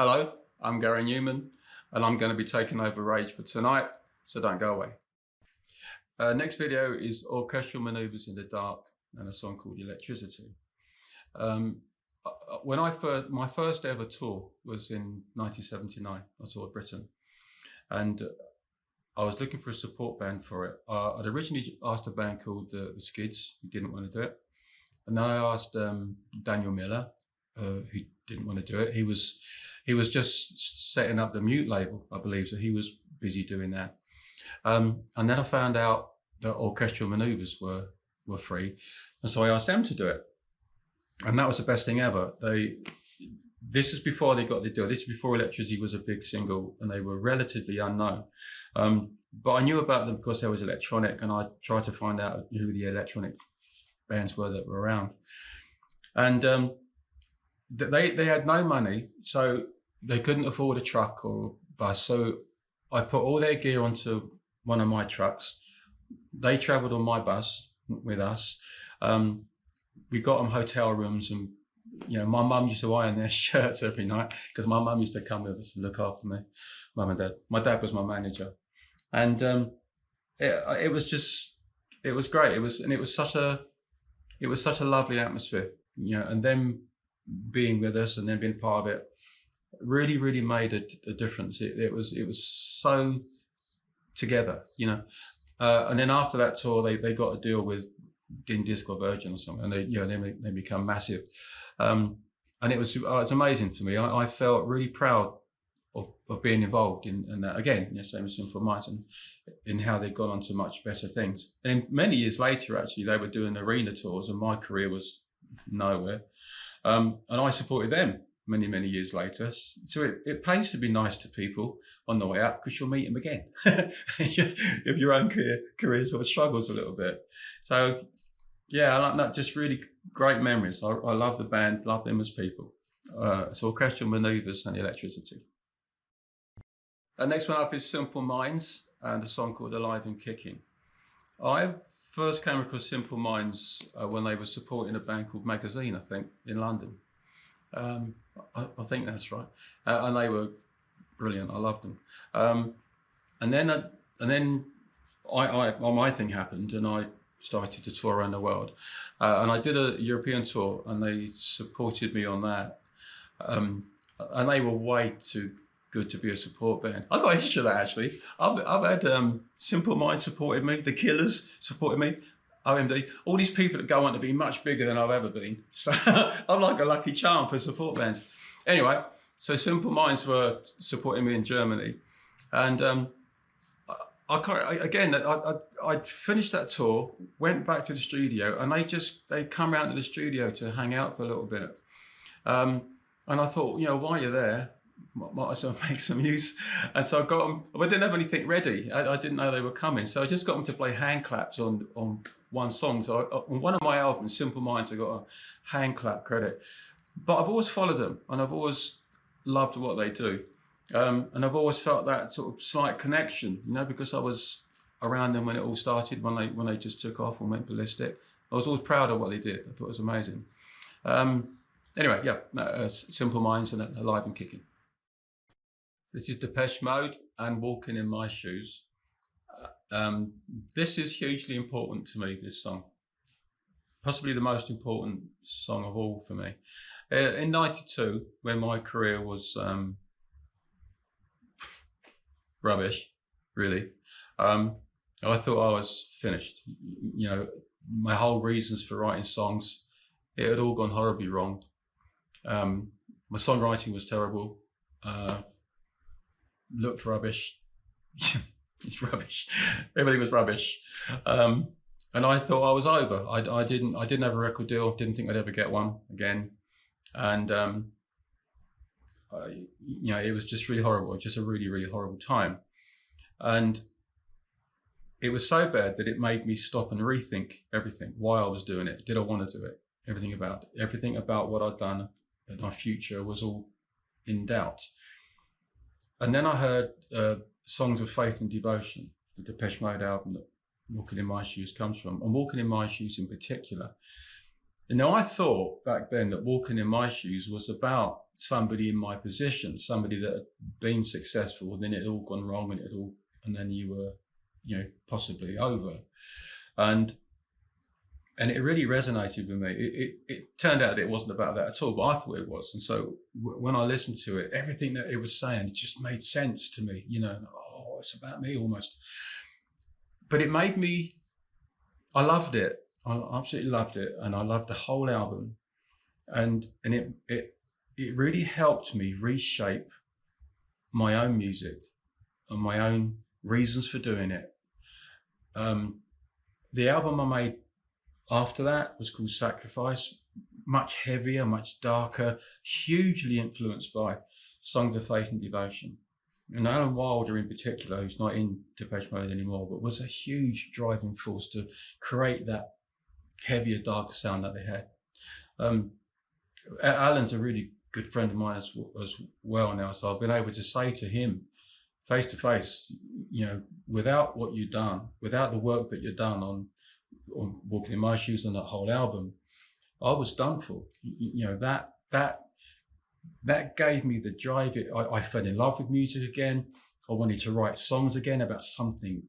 Hello, I'm Gary Newman, and I'm going to be taking over Rage for tonight, so don't go away. Next video is Orchestral Maneuvers in the Dark and a song called Electricity. My first ever tour was in 1979. I toured Britain, and I was looking for a support band for it. I'd originally asked a band called the Skids, who didn't want to do it, and then I asked Daniel Miller, who didn't want to do it. He was just setting up the Mute label, I believe, so he was busy doing that. And then I found out that Orchestral Maneuvers were free, and so I asked them to do it, and that was the best thing ever. This is before they got the deal. This is before Electricity was a big single, and they were relatively unknown. But I knew about them because there was electronic, and I tried to find out who the electronic bands were that were around. And they had no money, so they couldn't afford a truck or bus. So I put all their gear onto one of my trucks. They traveled on my bus with us. We got them hotel rooms, and my mum used to iron their shirts every night because my mum used to come with us and look after me, mum and dad. My dad was my manager, and it was great. It was such a lovely atmosphere, and them being with us and then being part of it really made a difference. It was so together, and then after that tour they got a deal with Disc or Virgin or something, and they become massive, and it was amazing for me. I felt really proud of being involved in that again, same as Simple Minds, and in how they've gone on to much better things. And many years later, actually, they were doing arena tours, and my career was nowhere. And I supported them many years later. So it pays to be nice to people on the way out, because you'll meet them again if your own career sort of struggles a little bit. So yeah, I like that. Just really great memories. I love the band, love them as people. So Orchestral Maneuvers and Electricity. Next one up is Simple Minds and a song called Alive and Kicking. I first came across Simple Minds when they were supporting a band called Magazine, I think, in London. I think that's right. And they were brilliant. I loved them. And then my thing happened, and I started to tour around the world. And I did a European tour, and they supported me on that. And they were way too good to be a support band. I got a history of that, actually. I've had Simple Minds supported me, The Killers supported me, OMD, all these people that go on to be much bigger than I've ever been. So I'm like a lucky charm for support bands. Anyway, so Simple Minds were supporting me in Germany, and I finished that tour, went back to the studio, and they come out to the studio to hang out for a little bit. And I thought, while you're there, might as well make some use. And so I got them. I didn't have anything ready. I didn't know they were coming, so I just got them to play hand claps on one song. So on one of my albums, Simple Minds, I got a hand clap credit. But I've always followed them, and I've always loved what they do, and I've always felt that sort of slight connection, because I was around them when it all started, when they just took off and went ballistic. I was always proud of what they did. I thought it was amazing. Anyway, yeah, Simple Minds and Alive and Kicking. This is Depeche Mode and Walking in My Shoes. This is hugely important to me, this song. Possibly the most important song of all for me. In '92, when my career was rubbish, really, I thought I was finished. My whole reasons for writing songs, it had all gone horribly wrong. My songwriting was terrible. Looked rubbish. It's rubbish. Everything was rubbish. And I thought I was over. I didn't have a record deal. Didn't think I'd ever get one again. And it was just really horrible. Just a really horrible time. And it was so bad that it made me stop and rethink everything. Why I was doing it. Did I want to do it? Everything about what I'd done and my future was all in doubt. And then I heard Songs of Faith and Devotion, the Depeche Mode album that Walking in My Shoes comes from, and Walking in My Shoes in particular. And now I thought back then that Walking in My Shoes was about somebody in my position, somebody that had been successful, then it had all gone wrong, and then you were, you know, possibly over. And it really resonated with me. It turned out it wasn't about that at all, but I thought it was. And so when I listened to it, everything that it was saying, it just made sense to me, you know, oh, it's about me almost. But it made me, I loved it. I absolutely loved it. And I loved the whole album. And it really helped me reshape my own music and my own reasons for doing it. The album I made after that was called Sacrifice, much heavier, much darker, hugely influenced by songs of faith and devotion. And Alan Wilder in particular, who's not in Depeche Mode anymore, but was a huge driving force to create that heavier, darker sound that they had. Alan's a really good friend of mine as well now, so I've been able to say to him face to face, you know, without what you've done, without the work that you've done on Walking in My Shoes and that whole album, I was done for. You know, that gave me the drive. I fell in love with music again. I wanted to write songs again about something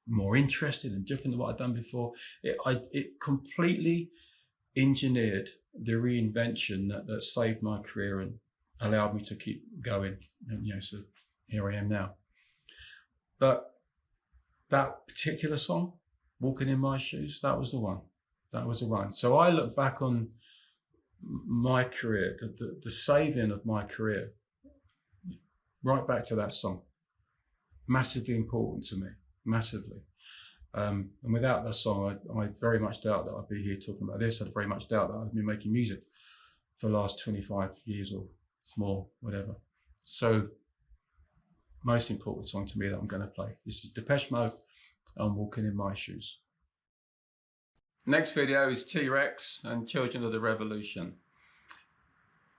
more interesting and different than what I'd done before. It completely engineered the reinvention that saved my career and allowed me to keep going. And, you know, so here I am now. But that particular song, Walking in My Shoes, that was the one. That was the one. So I look back on my career, the saving of my career, right back to that song. Massively important to me, massively. And without that song, I very much doubt that I'd be here talking about this. I very much doubt that I'd been making music for the last 25 years or more, whatever. So, most important song to me that I'm going to play. This is Depeche Mode and Walking in My Shoes. Next video is T.REX and Children of the Revolution.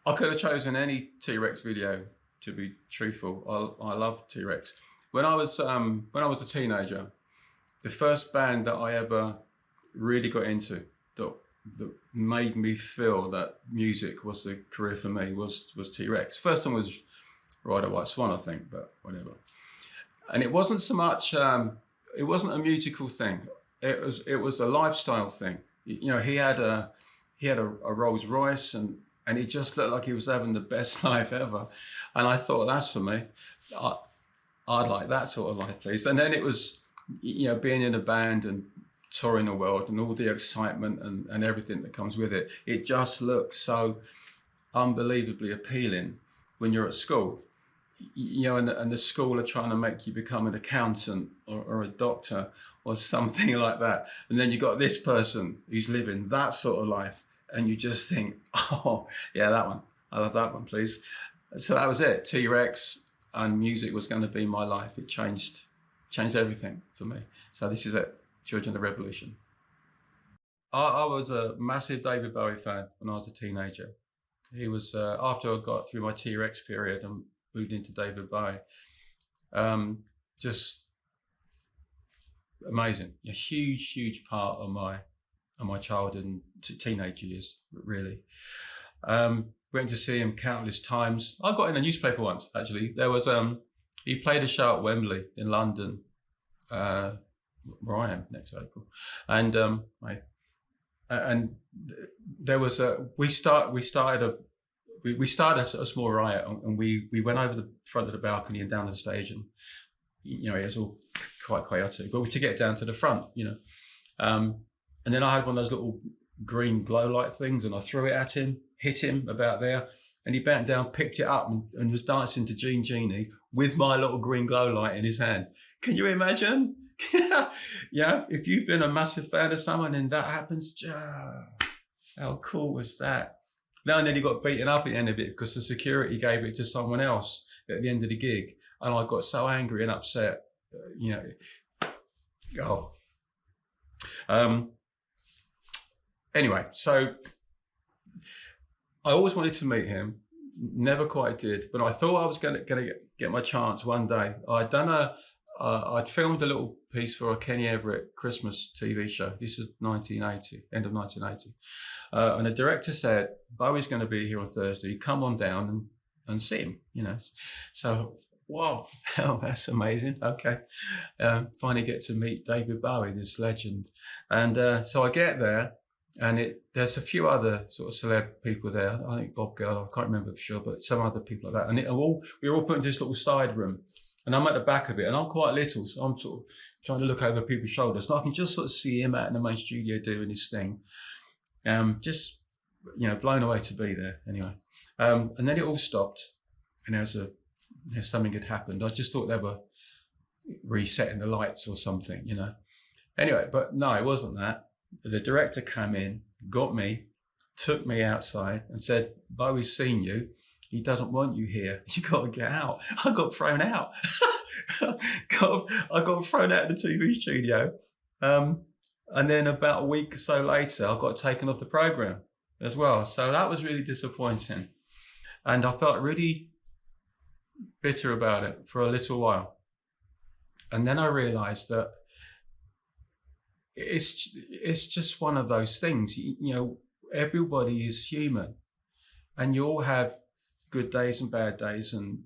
I could have chosen any T.REX video, to be truthful. I love T.REX. When I was a teenager, the first band that I ever really got into that made me feel that music was the career for me was T.REX. First one was Ride a White Swan, I think, but whatever. And it wasn't so much, it wasn't a musical thing. It was a lifestyle thing. You know, he had a Rolls Royce, and it just looked like he was having the best life ever. And I thought, that's for me. I'd like that sort of life, please. And then it was, you know, being in a band and touring the world and all the excitement and everything that comes with it. It just looks so unbelievably appealing when you're at school. You know, and the school are trying to make you become an accountant or a doctor or something like that. And then you got this person who's living that sort of life, and you just think, oh, yeah, that one. I love that one, please. So that was it. T.REX and music was going to be my life. It changed everything for me. So this is it, Children of the Revolution. I was a massive David Bowie fan when I was a teenager. He was, after I got through my T.REX period and moved into David Bowie, just amazing. A huge part of my childhood and teenage years, really. Went to see him countless times. I got in a newspaper once, actually. There was he played a show at Wembley in London, where I am next April, and there was we started a small riot, and we went over the front of the balcony and down to the stage, and you know, it was all quite chaotic, but to get down to the front, you know, and then I had one of those little green glow light things, and I threw it at him, hit him about there, and he bent down, picked it up, and was dancing to Genie with my little green glow light in his hand. Can you imagine? Yeah, if you've been a massive fan of someone and that happens, how cool was that? Now and then he got beaten up at the end of it because the security gave it to someone else at the end of the gig, and I got so angry and upset. You know, anyway, so I always wanted to meet him, never quite did, but I thought I was going to get my chance one day. I'd filmed a little piece for a Kenny Everett Christmas TV show. This is 1980, end of 1980. And the director said, Bowie's going to be here on Thursday. Come on down and see him, you know. So, wow, oh, that's amazing. Okay. Finally get to meet David Bowie, this legend. And so I get there, and there's a few other sort of celeb people there. I think Bob Geldof, I can't remember for sure, but some other people like that. And we were all put into this little side room, and I'm at the back of it, and I'm quite little, so I'm sort of trying to look over people's shoulders. And I can just sort of see him out in the main studio doing his thing. Just, you know, blown away to be there anyway. And then it all stopped, and there's something had happened. I just thought they were resetting the lights or something, you know. Anyway, but no, it wasn't that. The director came in, got me, took me outside and said, Bowie's seen you. He doesn't want you here. You got to get out. I got thrown out. I got thrown out of the TV studio. And then about a week or so later, I got taken off the program as well. So that was really disappointing. And I felt really bitter about it for a little while. And then I realized that it's just one of those things. You know, everybody is human, and you all have good days and bad days, and,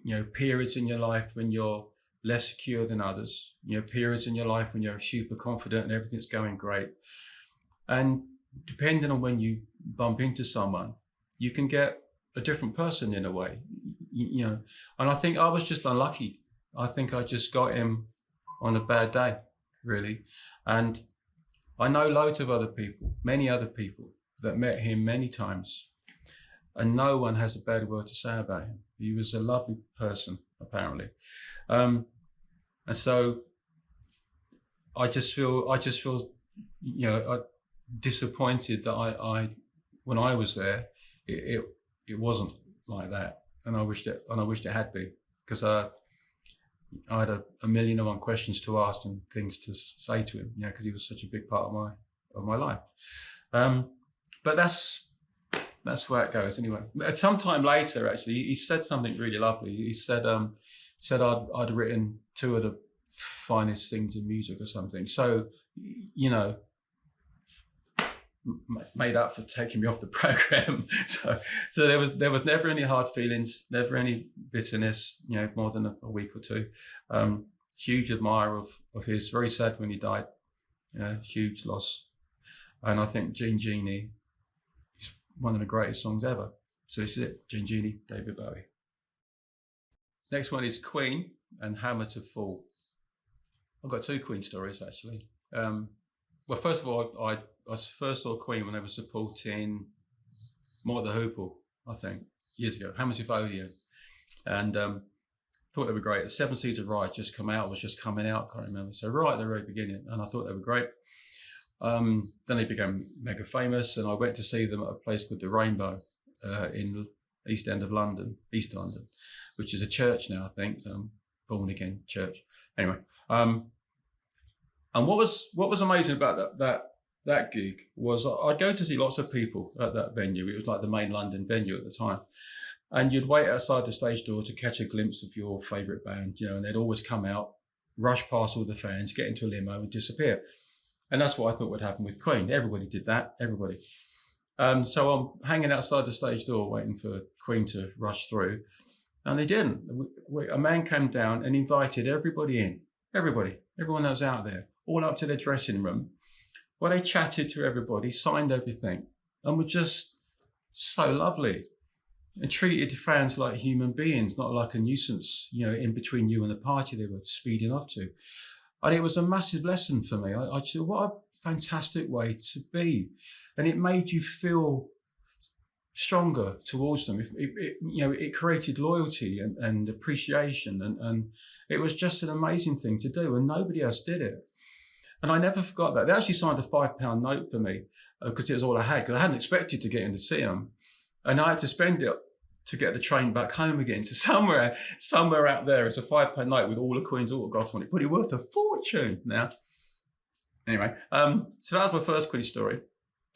you know, periods in your life when you're less secure than others, you know, periods in your life when you're super confident and everything's going great. And depending on when you bump into someone, you can get a different person in a way, you know. And I think I was just unlucky. I think I just got him on a bad day, really. And I know loads of other people, many other people that met him many times, and no one has a bad word to say about him. He was a lovely person, apparently. And so I just feel, you know, disappointed that I when I was there, it wasn't like that, and I wished it had been, because I had a million and one questions to ask and things to say to him, you know, because he was such a big part of my life. But that's where it goes anyway. Sometime later, actually, he said something really lovely. He said I'd written two of the finest things in music or something. So, you know, made up for taking me off the program. So there was never any hard feelings, never any bitterness, you know, more than a week or two. Huge admirer of his. Very sad when he died. Huge loss. And I think Genie is one of the greatest songs ever. So this is it. Genie, David Bowie. Next one is Queen and Hammer to Fall. I've got two Queen stories, actually. Well, first of all, I first saw Queen when they were supporting More the Hoople, I think, years ago, Hammer to Fall, and thought they were great. The Seven Seas of Rye was just coming out, can't remember. So right at the very beginning, and I thought they were great. Then they became mega famous, and I went to see them at a place called the Rainbow in East London, which is a church now, I think, born again church. Anyway, and what was amazing about that gig was I'd go to see lots of people at that venue. It was like the main London venue at the time, and you'd wait outside the stage door to catch a glimpse of your favourite band, you know, and they'd always come out, rush past all the fans, get into a limo and disappear. And that's what I thought would happen with Queen. Everybody did that, everybody. So I'm hanging outside the stage door waiting for Queen to rush through, and they didn't. A man came down and invited everybody in, everyone that was out there, all up to their dressing room, where they chatted to everybody, signed everything, and were just so lovely and treated fans like human beings, not like a nuisance, you know, in between you and the party they were speeding off to. And it was a massive lesson for me. I just thought, what a fantastic way to be. And it made you feel stronger towards them. It created loyalty and appreciation. And it was just an amazing thing to do. And nobody else did it. And I never forgot that. They actually signed a £5 note for me because it was all I had, because I hadn't expected to get in to see them. And I had to spend it to get the train back home again. So somewhere out there is a £5 note with all the Queen's autographs on it, but it's worth a fortune now. Anyway, so that was my first Queen story.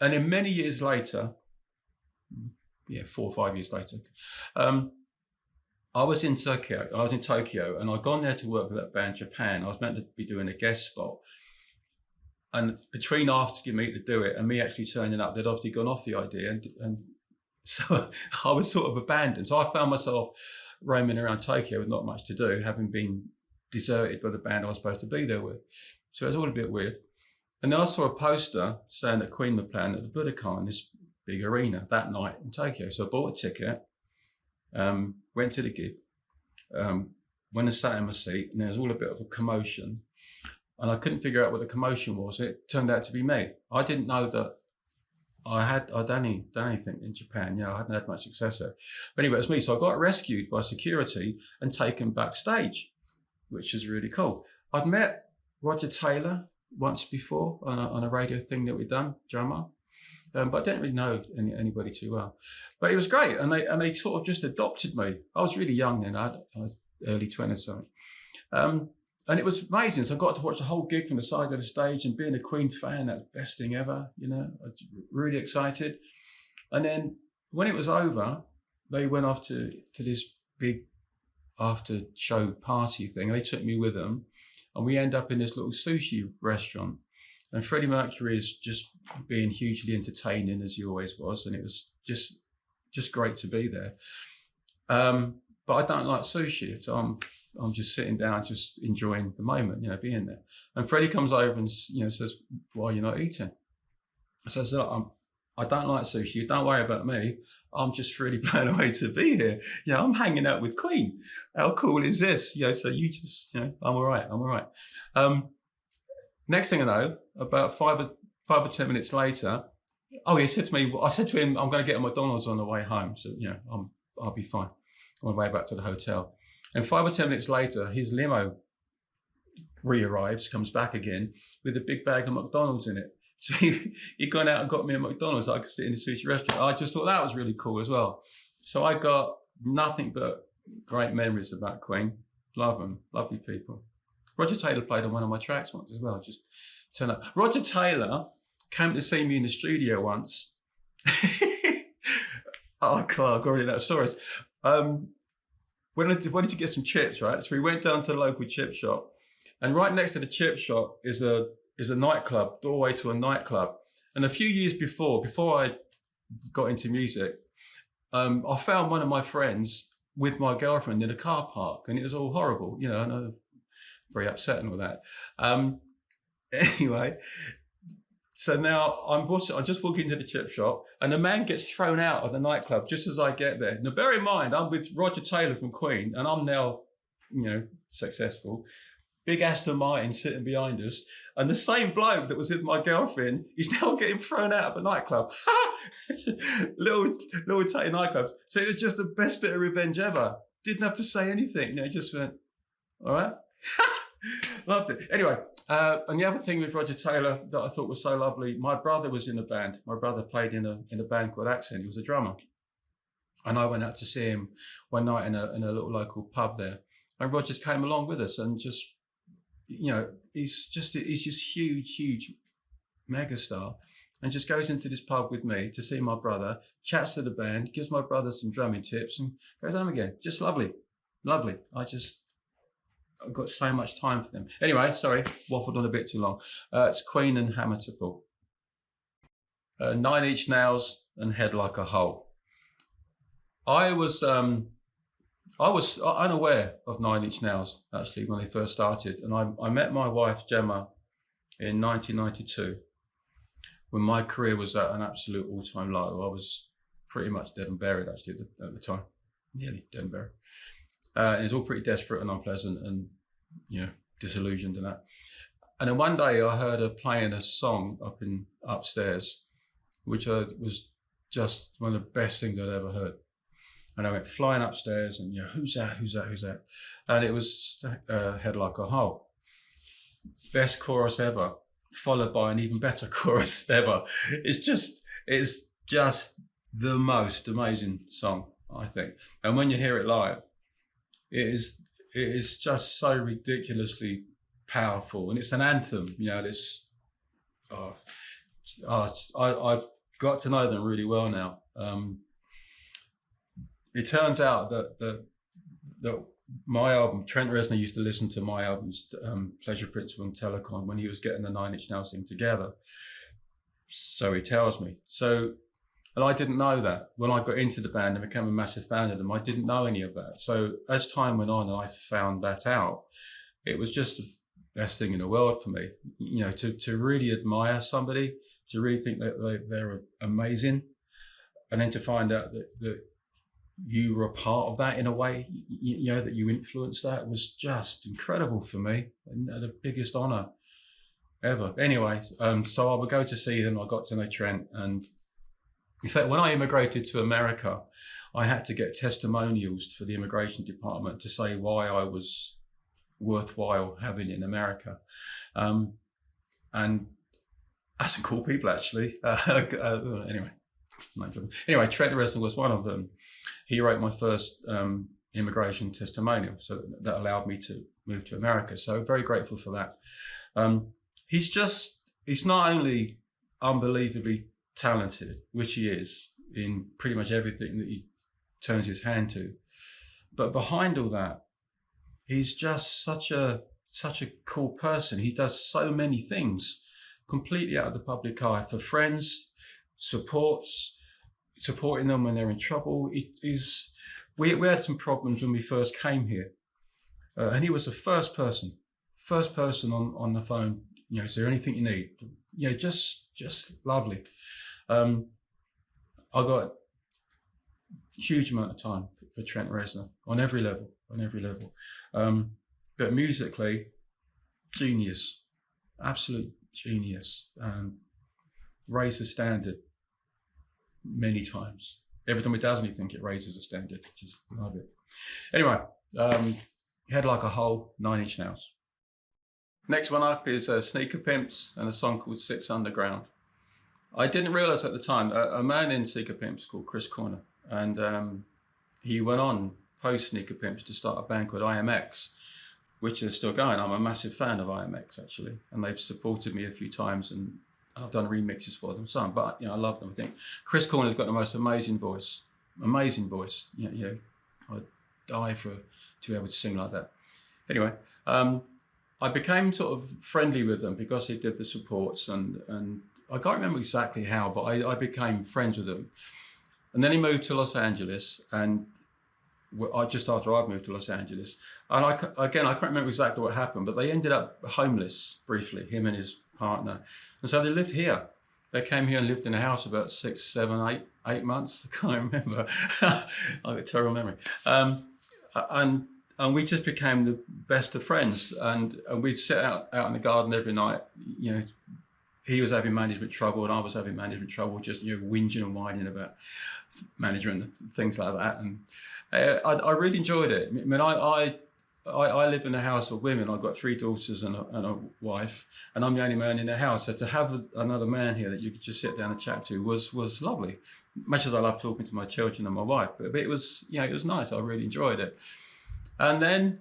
And then many years later, 4 or 5 years later, I was in Tokyo, and I'd gone there to work with that band Japan. I was meant to be doing a guest spot. And between asking me to do it and me actually turning up, they'd obviously gone off the idea and So I was sort of abandoned. So I found myself roaming around Tokyo with not much to do, having been deserted by the band I was supposed to be there with. So it was all a bit weird. And then I saw a poster saying that Queen were playing at the Budokan, this big arena, that night in Tokyo. So I bought a ticket, went to the gig, went and sat in my seat, and there was all a bit of a commotion. And I couldn't figure out what the commotion was. It turned out to be me. I didn't know that I'd only done anything in Japan. You know, I hadn't had much success there. But anyway, it was me. So I got rescued by security and taken backstage, which is really cool. I'd met Roger Taylor once before on a radio thing that we'd done, drummer. But I didn't really know anybody too well. But it was great, and they sort of just adopted me. I was really young then. I was early 20s something. And it was amazing. So I got to watch the whole gig from the side of the stage, and being a Queen fan, that was the best thing ever. You know, I was really excited. And then when it was over, they went off to this big after show party thing, and they took me with them, and we end up in this little sushi restaurant. And Freddie Mercury is just being hugely entertaining, as he always was, and it was just great to be there. But I don't like sushi, so I'm just sitting down, just enjoying the moment, you know, being there. And Freddie comes over and, you know, says, "Why are you not eating?" So I said, "I don't like sushi. Don't worry about me. I'm just really blown away to be here. You know, I'm hanging out with Queen. How cool is this? You know, so you just, you know, I'm all right. I'm all right." Next thing I know, about 5 or 10 minutes later, he said to me, I said to him, "I'm going to get a McDonald's on the way home. So, you know, I'll be fine on my way back to the hotel." And 5 or 10 minutes later, his limo re-arrives, comes back again with a big bag of McDonald's in it. So he'd gone out and got me a McDonald's so I could sit in the sushi restaurant. I just thought that was really cool as well. So I got nothing but great memories about Queen. Love them, lovely people. Roger Taylor played on one of my tracks once as well. Just turn up. Roger Taylor came to see me in the studio once. Oh God, I've got really that stories. Wanted to get some chips, right? So we went down to the local chip shop, and right next to the chip shop is a nightclub, doorway to a nightclub. And a few years before I got into music, I found one of my friends with my girlfriend in a car park, and it was all horrible, you know, and I was very upset and all that. Anyway, so now I just walk into the chip shop, and the man gets thrown out of the nightclub just as I get there. Now, bear in mind, I'm with Roger Taylor from Queen, and I'm now, you know, successful. Big Aston Martin sitting behind us, and the same bloke that was with my girlfriend is now getting thrown out of a nightclub. little tiny nightclubs. So it was just the best bit of revenge ever. Didn't have to say anything. You know, just went, all right. Loved it. Anyway, and the other thing with Roger Taylor that I thought was so lovely, my brother was in a band. My brother played in a band called Accent. He was a drummer. And I went out to see him one night in a little local pub there. And Roger came along with us, and just, you know, he's just huge megastar, and just goes into this pub with me to see my brother, chats to the band, gives my brother some drumming tips, and goes home again. Just lovely. I've got so much time for them. Anyway, sorry, waffled on a bit too long. It's Queen and Hammer to Fall. 9 Inch Nails and Head Like a Hole. I was unaware of 9 Inch Nails actually when they first started, and I met my wife Gemma in 1992 when my career was at an absolute all-time low. I was pretty much dead and buried actually at the time, nearly dead and buried. It was all pretty desperate and unpleasant, and, you know, disillusioned and that. And then one day I heard her playing a song upstairs, which was just one of the best things I'd ever heard. And I went flying upstairs, and, you know, who's that? And it was Head Like a Hole. Best chorus ever, followed by an even better chorus ever. It's just the most amazing song, I think. And when you hear it live, it is just so ridiculously powerful, and it's an anthem. You know, I've got to know them really well now. It turns out that my album, Trent Reznor used to listen to my albums, Pleasure Principle and Telecon, when he was getting the 9 Inch Nails thing together. So he tells me. So And I didn't know that. When I got into the band and became a massive fan of them, I didn't know any of that. So as time went on and I found that out, it was just the best thing in the world for me. You know, to really admire somebody, to really think that they're amazing, and then to find out that you were a part of that in a way, you know, that you influenced that, was just incredible for me, and the biggest honor ever. Anyway, so I would go to see them. I got to know Trent, and in fact, when I immigrated to America, I had to get testimonials for the immigration department to say why I was worthwhile having in America. And that's some cool people, actually. Anyway, Trent Reznor was one of them. He wrote my first immigration testimonial, so that allowed me to move to America. So very grateful for that. He's not only unbelievably talented, which he is in pretty much everything that he turns his hand to, but behind all that, he's just such a cool person. He does so many things completely out of the public eye for friends, supporting them when they're in trouble. We had some problems when we first came here, and he was the first person on the phone. You know, is there anything you need? You know, just lovely. I got a huge amount of time for Trent Reznor on every level. But musically, genius, absolute genius. Raised the standard many times. Every time he does anything, it raises the standard. Just love it. Anyway, he had like a whole 9 Inch Nails. Next one up is Sneaker Pimps and a song called 6 Underground. I didn't realize at the time a man in Sneaker Pimps called Chris Corner, and he went on post Sneaker Pimps to start a band called IMX, which is still going. I'm a massive fan of IMX, actually, and they've supported me a few times, and I've done remixes for them. So, but you know, I love them. I think Chris Corner's got the most amazing voice. You know, I'd die to be able to sing like that. Anyway, I became sort of friendly with them because he did the supports, and I can't remember exactly how, but I became friends with him. And then he moved to Los Angeles, and just after I'd moved to Los Angeles, and I can't remember exactly what happened, but they ended up homeless briefly, him and his partner, and so they lived here. They came here and lived in a house about 6, 7, 8 months. I can't remember. I have a terrible memory. And we just became the best of friends, and we'd sit out in the garden every night. You know, he was having management trouble and I was having management trouble, just, you know, whinging and whining about management and things like that. And I really enjoyed it. I mean, I live in a house of women. I've got 3 daughters and a wife, and I'm the only man in the house. So to have another man here that you could just sit down and chat to was lovely. Much as I love talking to my children and my wife, but it was, you know, it was nice. I really enjoyed it. And then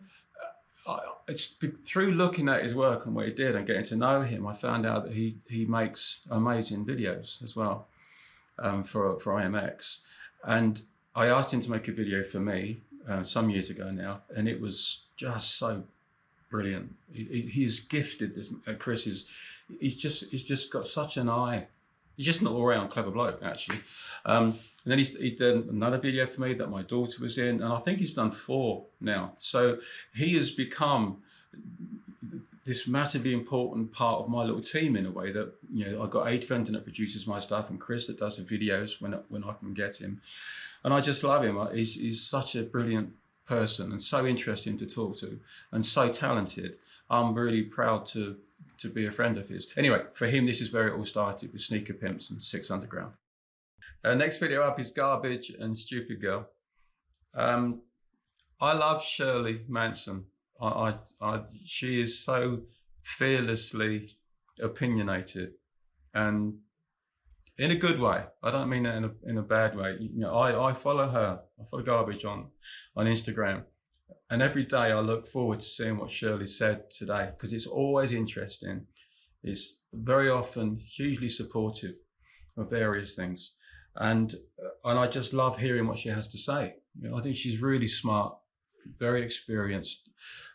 it's through looking at his work and what he did and getting to know him, I found out that he makes amazing videos as well for IMX. And I asked him to make a video for me some years ago now, and it was just so brilliant. He's gifted. This Chris is. He's just got such an eye. He's just an all-round clever bloke, actually. And then he did another video for me that my daughter was in, and I think he's done 4 now. So he has become this massively important part of my little team in a way that, you know, I've got Aid Fenton that produces my stuff and Chris that does the videos when I can get him. And I just love him. He's such a brilliant person and so interesting to talk to and so talented. I'm really proud to be a friend of his. Anyway, for him, this is where it all started with Sneaker Pimps and 6 Underground. Next video up is Garbage and Stupid Girl. I love Shirley Manson. She is so fearlessly opinionated, and in a good way. I don't mean that in a bad way. You know, I follow her. I follow Garbage on Instagram, and every day I look forward to seeing what Shirley said today, because it's always interesting. It's very often hugely supportive of various things, and I just love hearing what she has to say. You know, I think she's really smart, very experienced.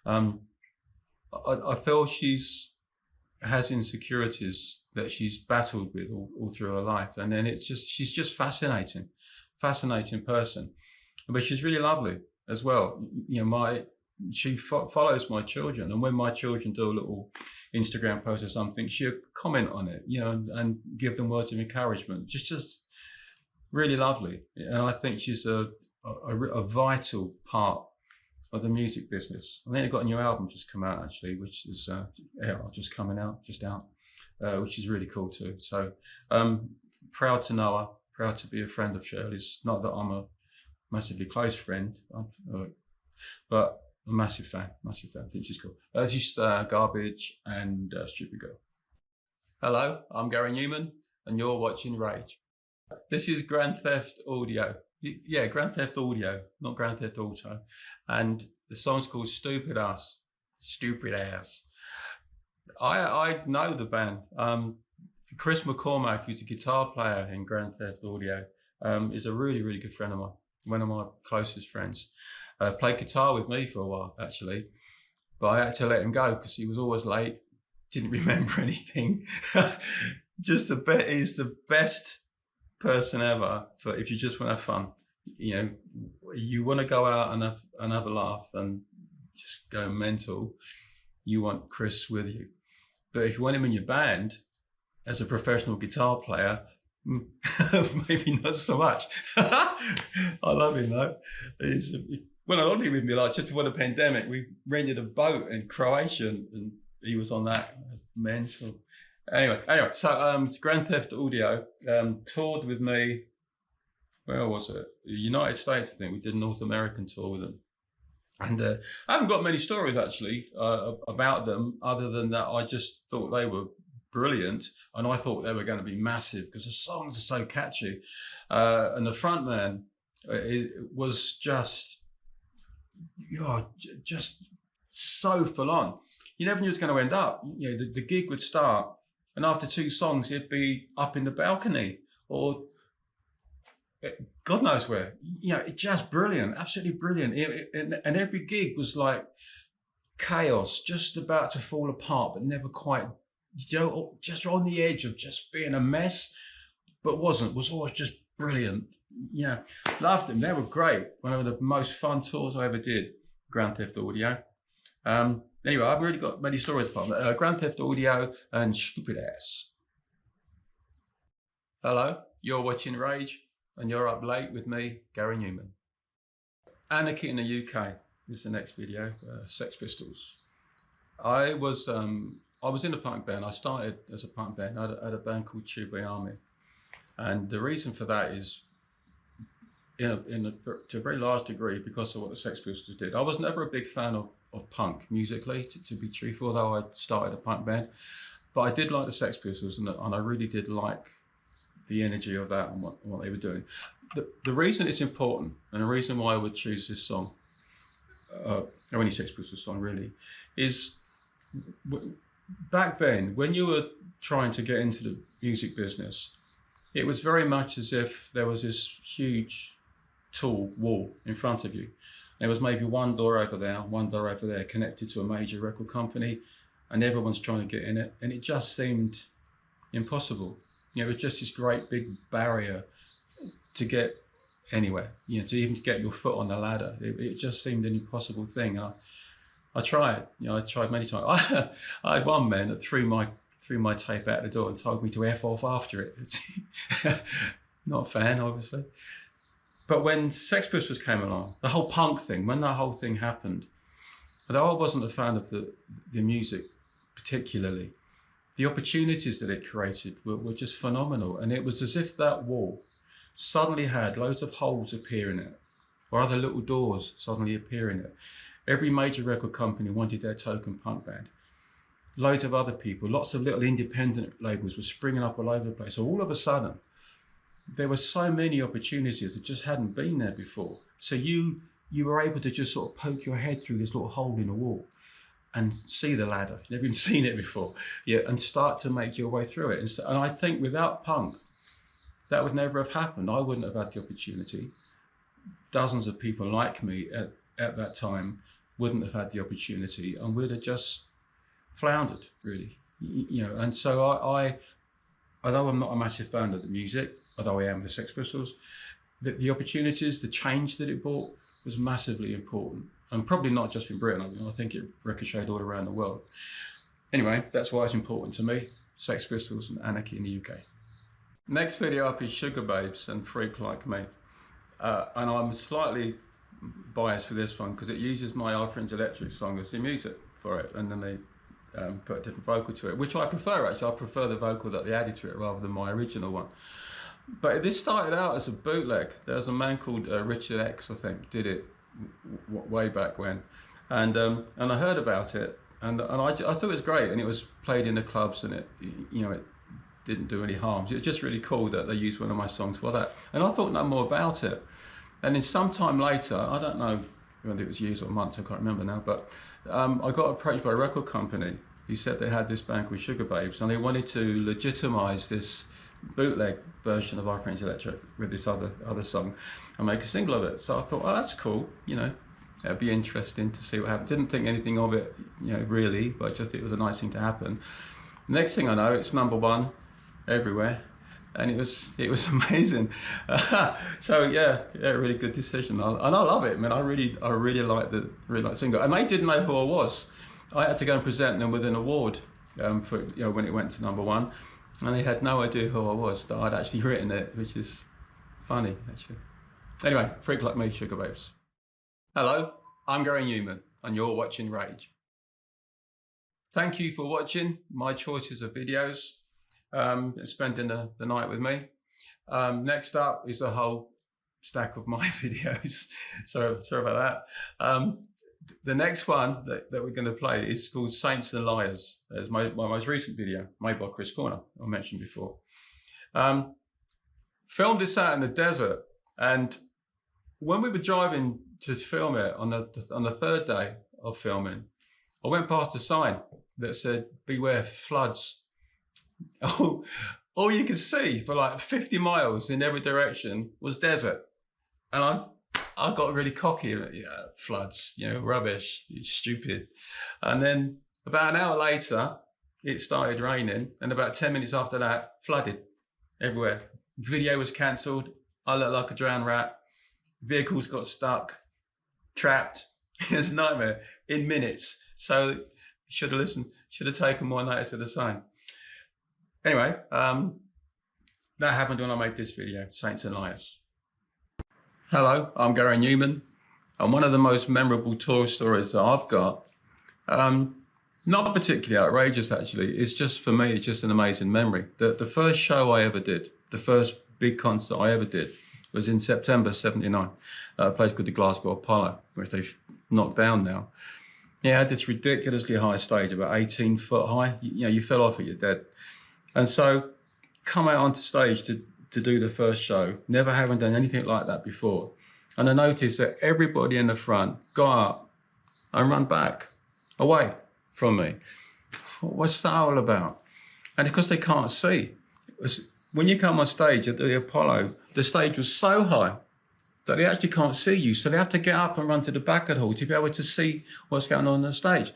I feel she's has insecurities that she's battled with all through her life, and then she's just fascinating person, but she's really lovely as well. You know, she follows my children, and when my children do a little Instagram post or something, she'll comment on it, you know, and give them words of encouragement. Just really lovely, and I think she's a vital part of the music business. I think they've got a new album just come out actually, which is just out, which is really cool too. So proud to know her, proud to be a friend of Shirley's. Not that I'm a massively close friend, but a massive fan. I think she's cool. This is Garbage and Stupid Girl. Hello, I'm Gary Newman, and you're watching Rage. This is Grand Theft Audio. Yeah, Grand Theft Audio, not Grand Theft Auto. And the song's called Stupid Ass. Stupid Ass. I know the band. Chris McCormack, who's a guitar player in Grand Theft Audio, is a really, really good friend of mine. One of my closest friends. Played guitar with me for a while, actually. But I had to let him go because he was always late. Didn't remember anything. He's the best person ever for if you just want to have fun. You know, you want to go out and have a laugh and just go mental. You want Chris with you. But if you want him in your band as a professional guitar player, maybe not so much. I love him though. When I only with me, like just before the pandemic, we rented a boat in Croatia, and he was on that. Mental. Anyway, so Grand Theft Audio toured with me. Where was it? The United States, I think. We did a North American tour with them. And I haven't got many stories actually about them, other than that I just thought they were brilliant, and I thought they were going to be massive because the songs are so catchy, and the front man was just so full on. You never knew it was going to end up. You know, the gig would start, and after 2 songs, he'd be up in the balcony or God knows where. You know, it's just brilliant, absolutely brilliant. And every gig was like chaos, just about to fall apart, but never quite. You know, just on the edge of just being a mess, but was always just brilliant. Yeah, loved them. They were great. One of the most fun tours I ever did, Grand Theft Audio. Anyway, I've really got many stories about that. Grand Theft Audio and Stupid Ass. Hello, you're watching Rage, and you're up late with me, Gary Newman. Anarchy in the UK. This is the next video. Sex Pistols. I was in a punk band. I started as a punk band. I had a band called Tube Army, and the reason for that is, to a very large degree, because of what the Sex Pistols did. I was never a big fan of punk musically, to be truthful, although I started a punk band. But I did like the Sex Pistols, and I really did like the energy of that and what they were doing. The reason it's important, and the reason why I would choose this song, or any Sex Pistols song really, is back then, when you were trying to get into the music business, it was very much as if there was this huge tall wall in front of you. There was maybe one door over there connected to a major record company, and everyone's trying to get in it, and it just seemed impossible. You know, it was just this great big barrier to get anywhere, you know, to even get your foot on the ladder. It just seemed an impossible thing. I tried, you know, I tried many times. I had one man that threw my tape out the door and told me to F off after it. Not a fan, obviously. But when Sex Pistols came along, the whole punk thing, when that whole thing happened, although I wasn't a fan of the music particularly, the opportunities that it created were just phenomenal. And it was as if that wall suddenly had loads of holes appear in it, or other little doors suddenly appear in it. Every major record company wanted their token punk band. Loads of other people, lots of little independent labels were springing up all over the place. So all of a sudden, there were so many opportunities that just hadn't been there before. So you were able to just sort of poke your head through this little hole in the wall and see the ladder. You've never even seen it before. Yeah, and start to make your way through it. And I think without punk, that would never have happened. I wouldn't have had the opportunity. Dozens of people like me at that time wouldn't have had the opportunity, and would have just floundered, really. And so although I'm not a massive fan of the music, although I am the Sex Pistols, the opportunities, the change that it brought was massively important, and probably not just in Britain. I think it ricocheted all around the world. Anyway, that's why it's important to me. Sex Pistols and Anarchy in the UK. Next video up is Sugababes and Freak Like Me. And I'm slightly biased for this one because it uses my Our Friends Electric song as the music for it, and then they put a different vocal to it, which I prefer actually. I prefer the vocal that they added to it rather than my original one. But this started out as a bootleg. There was a man called Richard X, I think, did it way back when, and I heard about it, and I thought it was great, and it was played in the clubs, and it didn't do any harm. It was just really cool that they used one of my songs for that, and I thought no more about it. And then sometime later, I don't know whether it was years or months, I can't remember now, but I got approached by a record company. He said they had this band called Sugababes, and they wanted to legitimize this bootleg version of Our Friends Electric with this other song and make a single of it. So I thought, oh, that's cool, it'd be interesting to see what happened. Didn't think anything of it, really, but just it was a nice thing to happen. Next thing I know, it's -- 1 everywhere, and it was amazing. So yeah, really good decision, and I love it, man. I really like the single, and they didn't know who I was. I had to go and present them with an award for when it went to #1. And they had no idea who I was, that I'd actually written it, which is funny, actually. Anyway, Freak Like Me, Sugababes. Hello, I'm Gary Newman, and you're watching Rage. Thank you for watching my choices of videos, and spending the night with me. Next up is a whole stack of my videos. Sorry about that. The next one that we're going to play is called Saints and Liars. It's my most recent video, made by Chris Corner, I mentioned before. Filmed this out in the desert, and when we were driving to film it on the third day of filming, I went past a sign that said, "Beware floods." All you could see for like 50 miles in every direction was desert. And I got really cocky. Floods, rubbish, stupid. And then about an hour later, it started raining. And about 10 minutes after that, flooded everywhere. Video was cancelled. I looked like a drowned rat. Vehicles got stuck, trapped. It was a nightmare in minutes. So should have listened, should have taken more notice of the sign. Anyway, that happened when I made this video, Saints and Liars. Hello, I'm Gary Newman, and one of the most memorable tour stories that I've got, not particularly outrageous actually, it's just, for me, it's just an amazing memory. The first show I ever did, the first big concert I ever did, was in September '79, a place called the Glasgow Apollo, which they've knocked down now. Yeah, it had this ridiculously high stage, about 18 foot high. You fell off it, you're dead. And so, come out onto stage to do the first show, never having done anything like that before. And I noticed that everybody in the front got up and ran back, away from me. What's that all about? And because they can't see. When you come on stage at the Apollo, the stage was so high that they actually can't see you. So they have to get up and run to the back of the hall to be able to see what's going on the stage.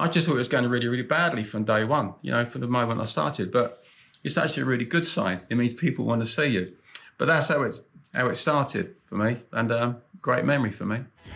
I just thought it was going really, really badly from day one, from the moment I started. But it's actually a really good sign. It means people want to see you. But that's how it started for me, and great memory for me.